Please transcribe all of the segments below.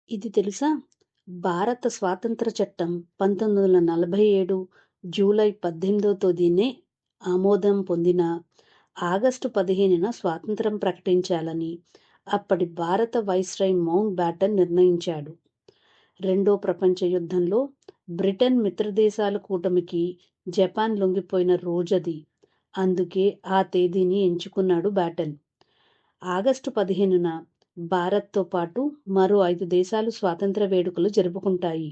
ఇది తెలుసా? భారత స్వాతంత్ర చట్టం 1947 జూలై 18వ తేదీనే ఆమోదం పొందినా, ఆగస్టు 15న స్వాతంత్ర్యం ప్రకటించాలని అప్పటి భారత వైస్రాయ్ మౌంట్ బ్యాటన్ నిర్ణయించాడు. రెండో ప్రపంచ యుద్ధంలో బ్రిటన్ మిత్రదేశాల కూటమికి జపాన్ లొంగిపోయిన రోజది. అందుకే ఆ తేదీని ఎంచుకున్నాడు బ్యాటన్. ఆగస్టు 15న భారత్తో పాటు మరో 5 దేశాలు స్వాతంత్ర వేడుకలు జరుపుకుంటాయి.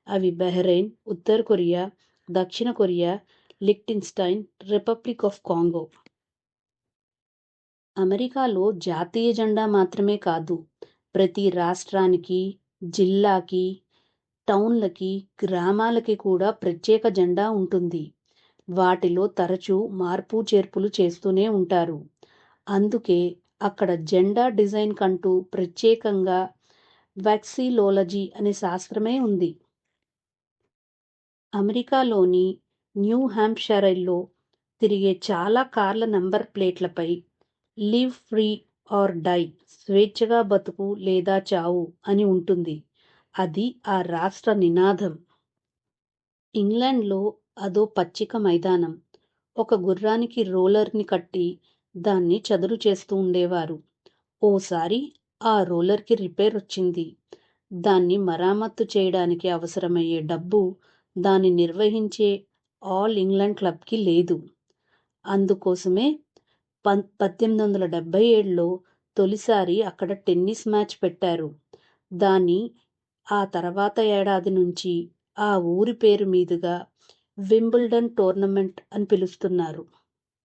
అవి బహ్రెయిన్, ఉత్తర కొరియా, దక్షిణ కొరియా, లిక్టెన్స్టైన్, రిపబ్లిక్ ఆఫ్ కాంగో. అమెరికాలో జాతీయ జెండా మాత్రమే కాదు, ప్రతి రాష్ట్రానికి, జిల్లాకి, టౌన్లకి, గ్రామాలకి కూడా ప్రత్యేక జెండా ఉంటుంది. వాటిలో తరచూ మార్పు చేర్పులు చేస్తూనే ఉంటారు. అందుకే అక్కడ జెండా డిజైన్ కంటూ ప్రత్యేకంగా వాక్సిలోలజీ అనే శాస్త్రమే ఉంది. అమెరికాలోని న్యూ హ్యాంప్షైర్లో తిరిగే చాలా కార్ల నంబర్ ప్లేట్లపై లివ్ ఫ్రీ ఆర్ డై, స్వేచ్ఛగా బతుకు లేదా చావు అని ఉంటుంది. అది ఆ రాష్ట్ర నినాదం. ఇంగ్లాండ్లో అదో పచ్చిక మైదానం. ఒక గుర్రానికి రోలర్ని కట్టి దాన్ని చదును చేస్తూ ఉండేవారు. ఓసారి ఆ రోలర్కి రిపేర్ వచ్చింది. దాన్ని మరమ్మతు చేయడానికి అవసరమయ్యే డబ్బు దాన్ని నిర్వహించే ఆల్ ఇంగ్లాండ్ క్లబ్కి లేదు. అందుకోసమే 1877లో తొలిసారి అక్కడ టెన్నిస్ మ్యాచ్ పెట్టారు. దాన్ని ఆ తర్వాత ఏడాది నుంచి ఆ ఊరి పేరు మీదుగా వింబుల్డన్ టోర్నమెంట్ అని పిలుస్తున్నారు.